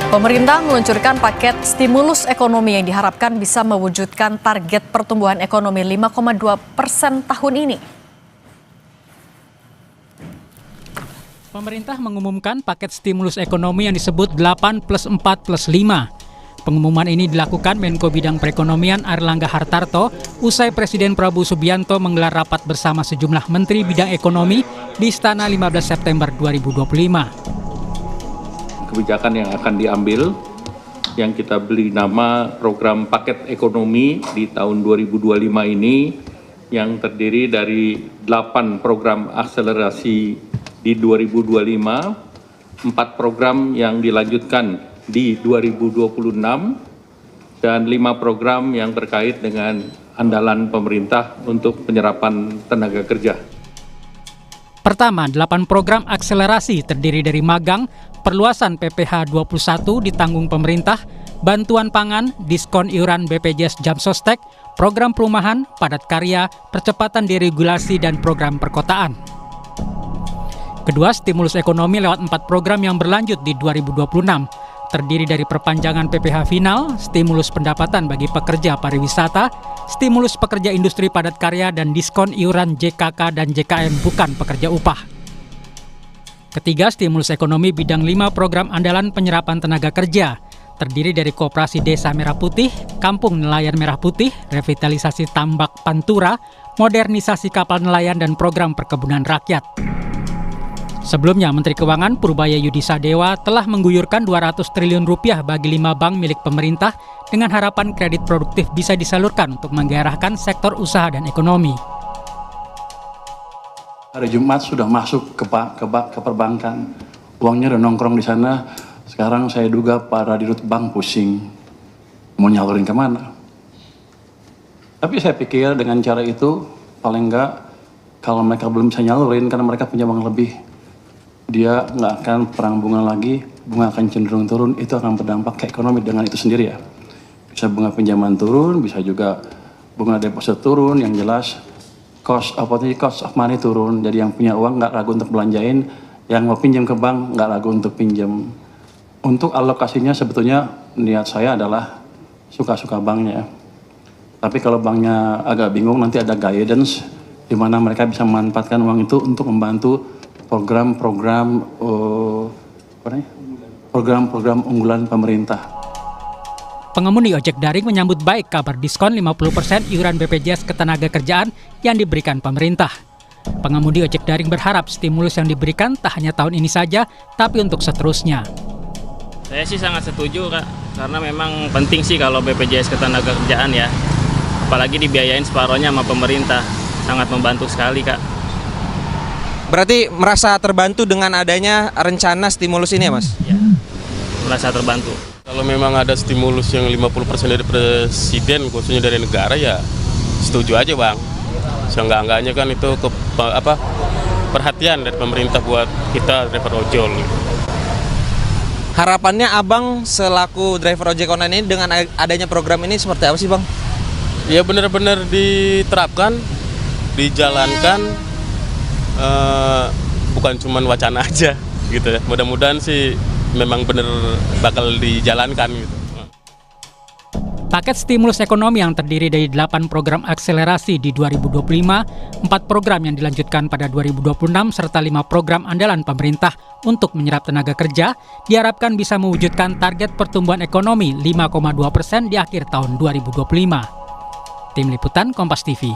Pemerintah meluncurkan paket stimulus ekonomi yang diharapkan bisa mewujudkan target pertumbuhan ekonomi 5,2% tahun ini. Pemerintah mengumumkan paket stimulus ekonomi yang disebut 8+4+5. Pengumuman ini dilakukan Menko Bidang Perekonomian Airlangga Hartarto usai Presiden Prabowo Subianto menggelar rapat bersama sejumlah Menteri Bidang Ekonomi di Istana 15 September 2025. Kebijakan yang akan diambil yang kita beri nama program paket ekonomi di tahun 2025 ini yang terdiri dari 8 program akselerasi di 2025, 4 program yang dilanjutkan di 2026, dan 5 program yang terkait dengan andalan pemerintah untuk penyerapan tenaga kerja. Pertama, 8 program akselerasi terdiri dari magang, perluasan PPh 21 ditanggung pemerintah, bantuan pangan, diskon iuran BPJS Jamsostek, program perumahan, padat karya, percepatan deregulasi, dan program perkotaan. Kedua, stimulus ekonomi lewat 4 program yang berlanjut di 2026, terdiri dari perpanjangan PPh final, stimulus pendapatan bagi pekerja pariwisata, stimulus pekerja industri padat karya, dan diskon iuran JKK dan JKM bukan pekerja upah. Ketiga, stimulus ekonomi bidang 5 program andalan penyerapan tenaga kerja, terdiri dari Koperasi Desa Merah Putih, Kampung Nelayan Merah Putih, revitalisasi tambak Pantura, modernisasi kapal nelayan, dan program perkebunan rakyat. Sebelumnya, Menteri Keuangan Purbaya Yudi Sadewa telah mengguyurkan 200 triliun rupiah bagi 5 bank milik pemerintah dengan harapan kredit produktif bisa disalurkan untuk menggairahkan sektor usaha dan ekonomi. Hari Jumat sudah masuk ke perbankan, uangnya udah nongkrong di sana. Sekarang saya duga para dirut bank pusing, mau nyalurin kemana. Tapi saya pikir dengan cara itu, paling enggak kalau mereka belum bisa nyalurin karena mereka punya uang lebih, dia nggak akan perang bunga lagi, bunga akan cenderung turun, itu akan berdampak ke ekonomi dengan itu sendiri ya. Bisa bunga pinjaman turun, bisa juga bunga deposit turun, yang jelas cost of money turun, jadi yang punya uang nggak ragu untuk belanjain, yang mau pinjam ke bank nggak ragu untuk pinjam. Untuk alokasinya sebetulnya niat saya adalah suka-suka banknya. Tapi kalau banknya agak bingung, nanti ada guidance di mana mereka bisa memanfaatkan uang itu untuk membantu program-program unggulan pemerintah. Pengemudi ojek daring menyambut baik kabar diskon 50% iuran BPJS Ketenagakerjaan yang diberikan pemerintah. Pengemudi ojek daring berharap stimulus yang diberikan tak hanya tahun ini saja, tapi untuk seterusnya. Saya sih sangat setuju, Kak, karena memang penting sih kalau BPJS Ketenagakerjaan ya. Apalagi dibiayain separohnya sama pemerintah, sangat membantu sekali, Kak. Berarti merasa terbantu dengan adanya rencana stimulus ini ya, Mas? Ya, merasa terbantu. Kalau memang ada stimulus yang 50% dari presiden, khususnya dari negara, ya setuju aja, Bang. Seenggak-enggaknya kan itu perhatian dari pemerintah buat kita driver ojol. Harapannya Abang selaku driver ojek online ini dengan adanya program ini seperti apa sih, Bang? Ya benar-benar diterapkan, dijalankan, bukan cuma wacana aja gitu ya. Mudah-mudahan sih memang benar bakal dijalankan gitu. Paket stimulus ekonomi yang terdiri dari 8 program akselerasi di 2025, 4 program yang dilanjutkan pada 2026, serta 5 program andalan pemerintah untuk menyerap tenaga kerja, diharapkan bisa mewujudkan target pertumbuhan ekonomi 5,2% di akhir tahun 2025. Tim Liputan Kompas TV.